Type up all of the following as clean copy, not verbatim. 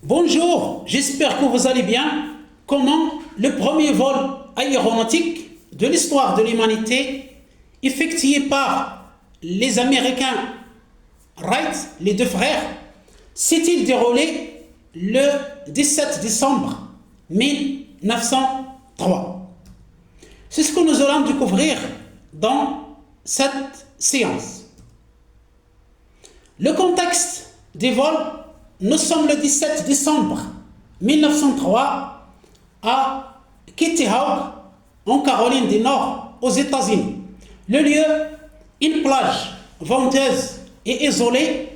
Bonjour, j'espère que vous allez bien. Comment le premier vol aéronautique de l'histoire de l'humanité, effectué par les Américains Wright, les deux frères, s'est-il déroulé le 17 décembre 1903? C'est ce que nous allons découvrir dans cette séance. Le contexte des vols: nous sommes le 17 décembre 1903 à Kitty Hawk, en Caroline du Nord, aux États-Unis. Le lieu, une plage venteuse et isolée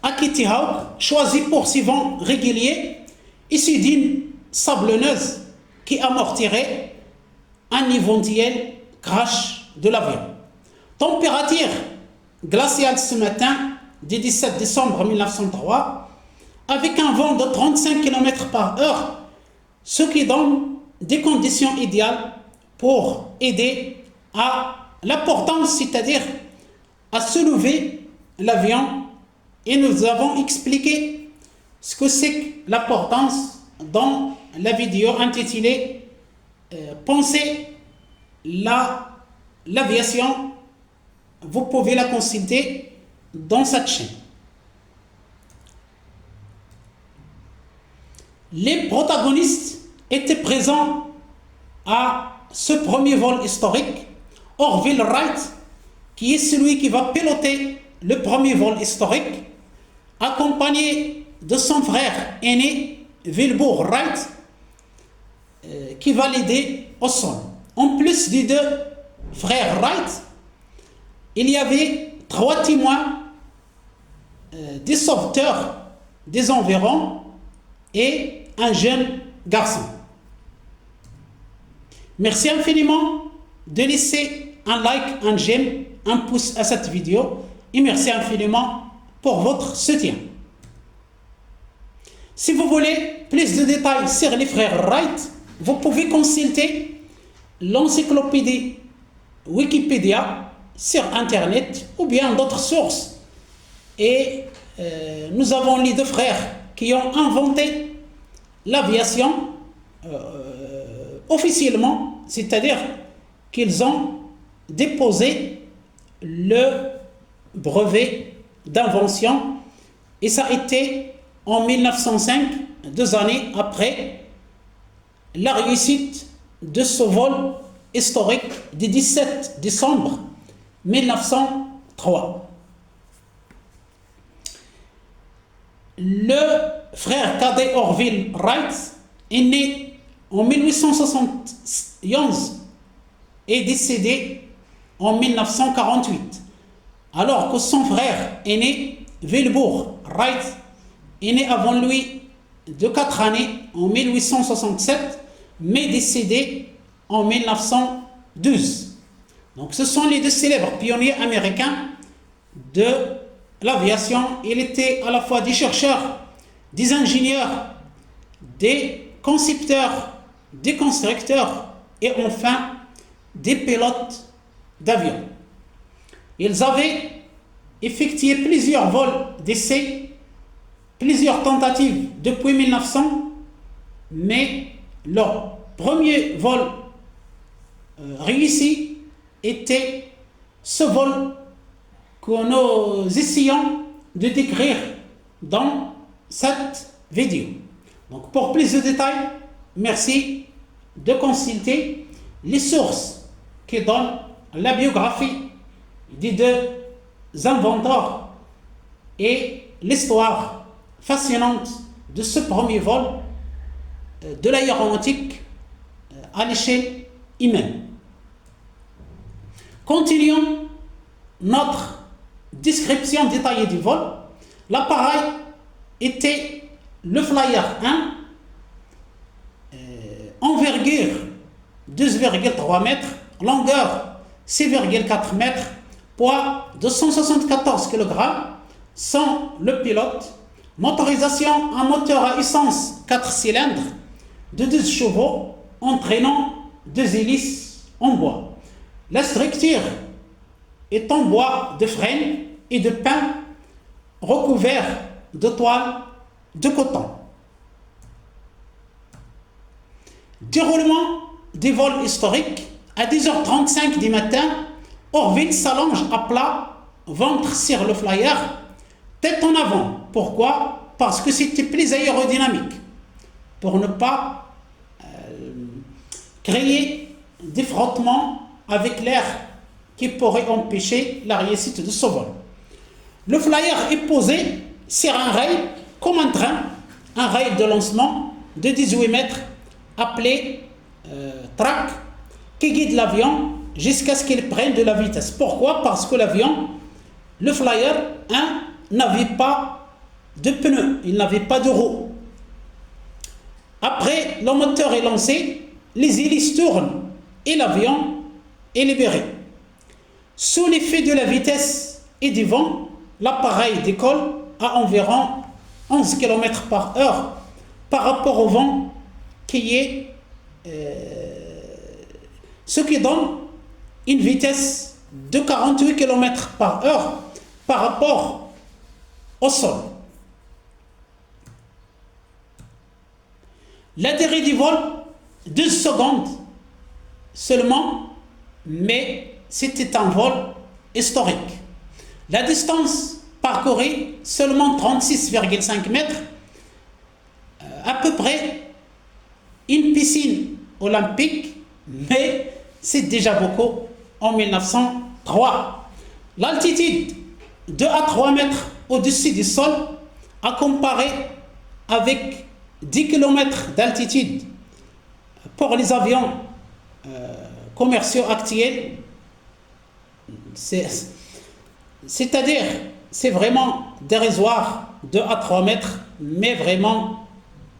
à Kitty Hawk, choisie pour ses vents réguliers, issue d'une sablonneuse qui amortirait un éventuel crash de l'avion. Température glaciale ce matin du 17 décembre 1903, avec un vent de 35 km/h, ce qui donne des conditions idéales pour aider à la portance, c'est-à-dire à soulever l'avion. Et nous avons expliqué ce que c'est que la portance dans la vidéo intitulée Penser l'aviation. Vous pouvez la consulter dans cette chaîne. Les protagonistes étaient présents à ce premier vol historique. Orville Wright, qui est celui qui va piloter le premier vol historique, accompagné de son frère aîné, Wilbur Wright, qui va l'aider au sol. En plus des deux frères Wright, il y avait 3 témoins, des sauveteurs des environs et un jeune garçon. Merci infiniment de laisser un like, un j'aime, un pouce à cette vidéo, et merci infiniment pour votre soutien. Si vous voulez plus de détails sur les frères Wright, vous pouvez consulter l'encyclopédie Wikipédia sur Internet ou bien d'autres sources. Et nous avons les deux frères qui ont inventé l'aviation officiellement, c'est-à-dire qu'ils ont déposé le brevet d'invention, et ça a été en 1905, 2 années après la réussite de ce vol historique du 17 décembre 1903. Le frère cadet Orville Wright est né en 1871 et décédé en 1948, alors que son frère aîné Wilbur Wright est né avant lui de 4 années en 1867, mais décédé en 1912. Donc ce sont les deux célèbres pionniers américains de l'aviation. Il était à la fois des chercheurs, des ingénieurs, des concepteurs, des constructeurs et enfin des pilotes d'avion. Ils avaient effectué plusieurs vols d'essai, plusieurs tentatives depuis 1900, mais leur premier vol réussi était ce vol que nous essayons de décrire dans cette vidéo. Donc pour plus de détails, merci de consulter les sources qui donnent la biographie des deux inventeurs et l'histoire fascinante de ce premier vol de l'aéronautique à l'échelle humaine. Continuons notre description détaillée du vol. L'appareil était le Flyer 1, envergure 12,3 mètres, longueur 6,4 mètres, poids 274 kg, sans le pilote, motorisation en moteur à essence 4 cylindres de 12 chevaux, entraînant 2 hélices en bois. La structure est en bois de frêne et de pin recouvert de toile de coton. Déroulement des vols historiques. À 10h35 du matin, Orville s'allonge à plat, ventre sur le flyer, tête en avant. Pourquoi? Parce que c'était plus aérodynamique, pour ne pas créer des frottements avec l'air qui pourrait empêcher la réussite de ce vol. Le flyer est posé sur un rail comme un train, un rail de lancement de 18 mètres appelé track, qui guide l'avion jusqu'à ce qu'il prenne de la vitesse. Pourquoi? Parce que l'avion, le flyer, n'avait pas de pneus, il n'avait pas de roues. Après, le moteur est lancé, les hélices tournent et l'avion est libéré. Sous l'effet de la vitesse et du vent, l'appareil décolle à environ 11 km par heure par rapport au vent qui est ce qui donne une vitesse de 48 km par heure par rapport au sol. La durée du vol, 12 secondes seulement, mais c'était un vol historique. La distance parcourue, seulement 36,5 mètres, à peu près une piscine olympique, mais c'est déjà beaucoup en 1903. L'altitude, 2 à 3 mètres au-dessus du sol, à comparer avec 10 km d'altitude pour les avions commerciaux actuels, c'est-à-dire c'est vraiment dérisoire, 2 à 3 mètres, mais vraiment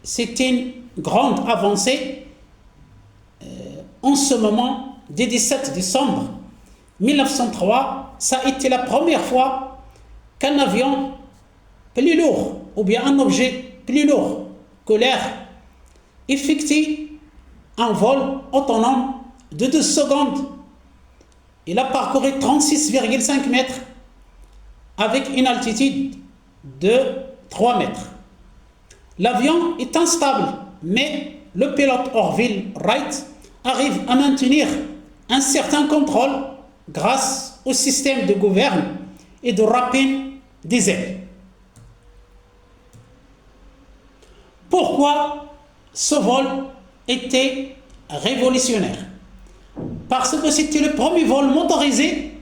c'est une grande avancée en ce moment du 17 décembre 1903. Ça a été la première fois qu'un avion plus lourd ou bien un objet plus lourd que l'air effectue un vol autonome de 12 secondes. Il a parcouru 36,5 mètres avec une altitude de 3 mètres. L'avion est instable, mais le pilote Orville Wright arrive à maintenir un certain contrôle grâce au système de gouverne et de rapine des ailes. Pourquoi ce vol était révolutionnaire? Parce que c'était le premier vol motorisé,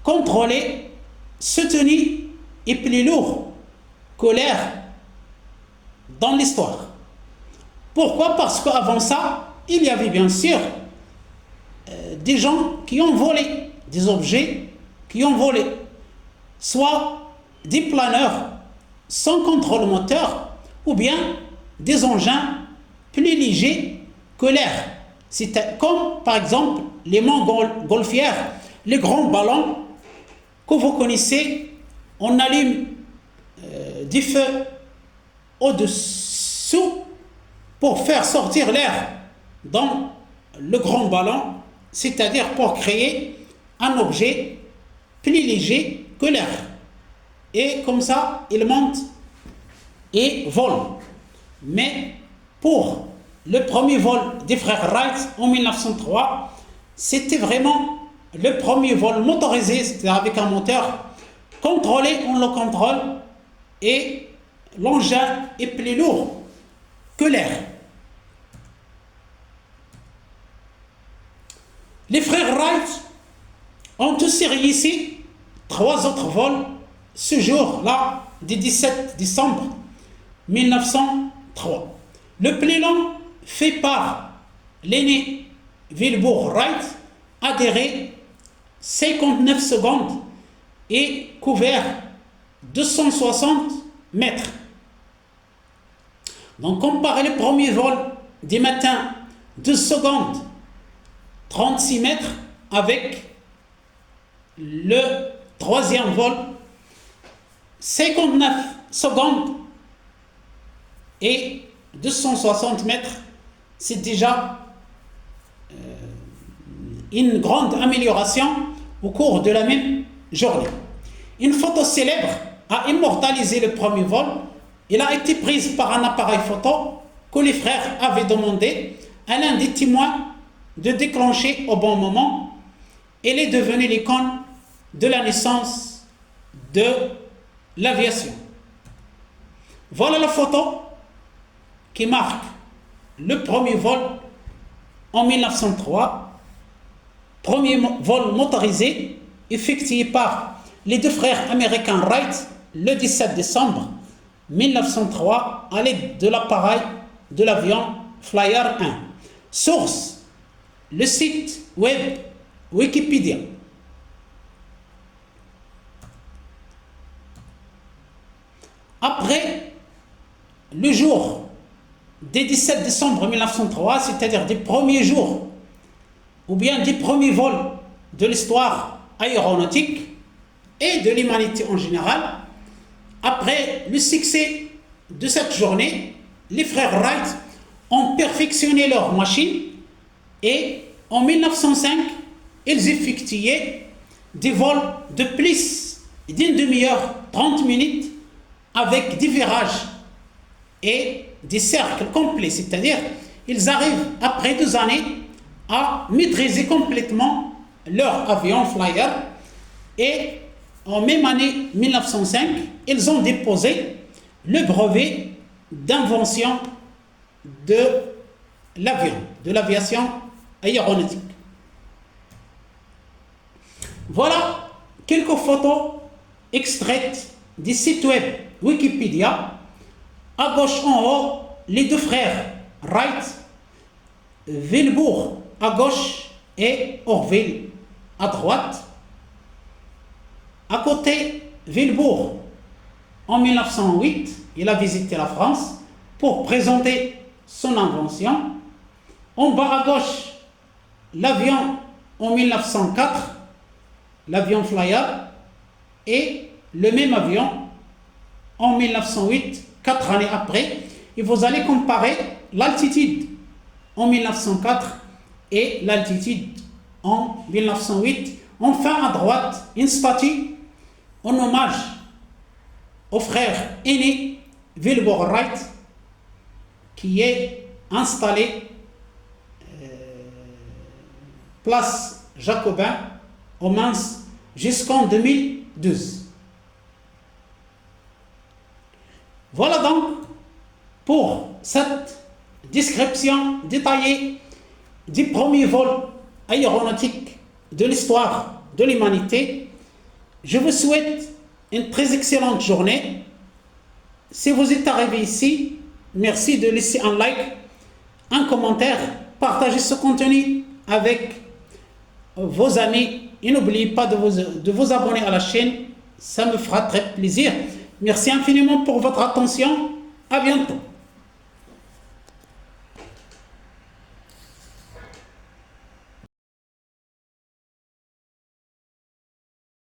contrôlé, soutenu et plus lourd que l'air dans l'histoire. Pourquoi? Parce qu'avant ça, il y avait bien sûr des gens qui ont volé, des objets qui ont volé, soit des planeurs sans contrôle moteur, ou bien des engins plus légers que l'air. C'est comme par exemple les montgolfières, les grands ballons que vous connaissez. On allume du feu au-dessous pour faire sortir l'air dans le grand ballon, c'est-à-dire pour créer un objet plus léger que l'air. Et comme ça, il monte et vole. Mais pour le premier vol des frères Wright en 1903, c'était vraiment le premier vol motorisé, c'est-à-dire avec un moteur contrôlé, on le contrôle, et l'engin est plus lourd que l'air. Les frères Wright ont aussi réussi 3 autres vols ce jour-là du 17 décembre 1903. Le plus long, fait par l'aîné Wilbur Wright, a duré 59 secondes et couvert 260 mètres. Donc, comparez le premier vol du matin, 2 secondes, 36 mètres, avec le troisième vol, 59 secondes et 260 mètres. C'est déjà une grande amélioration au cours de la même journée. Une photo célèbre a immortalisé le premier vol. Elle a été prise par un appareil photo que les frères avaient demandé à l'un des témoins de déclencher au bon moment. Elle est devenue l'icône de la naissance de l'aviation. Voilà la photo qui marque le premier vol en 1903, premier vol motorisé effectué par les deux frères américains Wright le 17 décembre 1903 à l'aide de l'appareil de l'avion Flyer 1. Source, le site web Wikipédia. Après le jour des 17 décembre 1903, c'est-à-dire des premiers jours ou bien des premiers vols de l'histoire aéronautique et de l'humanité en général, après le succès de cette journée, les frères Wright ont perfectionné leur machine et en 1905, ils effectuaient des vols de plus d'une demi-heure, 30 minutes, avec des virages et des cercles complets, c'est-à-dire ils arrivent après 2 années à maîtriser complètement leur avion Flyer et en même année 1905, ils ont déposé le brevet d'invention de l'avion, de l'aviation aéronautique. Voilà quelques photos extraites du site web Wikipédia. À gauche en haut, les deux frères Wright, Wilbur à gauche et Orville à droite. À côté, Wilbur, en 1908, il a visité la France pour présenter son invention. En bas à gauche, l'avion en 1904, l'avion Flyer, et le même avion en 1908, 4 années après. Et vous allez comparer l'altitude en 1904 et l'altitude en 1908. Enfin, à droite, une statue en hommage au frère aîné Wilbur Wright qui est installé place Jacobin au Mans jusqu'en 2012. Voilà donc pour cette description détaillée du premier vol aéronautique de l'histoire de l'humanité. Je vous souhaite une très excellente journée. Si vous êtes arrivé ici, merci de laisser un like, un commentaire, partager ce contenu avec vos amis et n'oubliez pas de vous abonner à la chaîne, ça me fera très plaisir. Merci infiniment pour votre attention. À bientôt.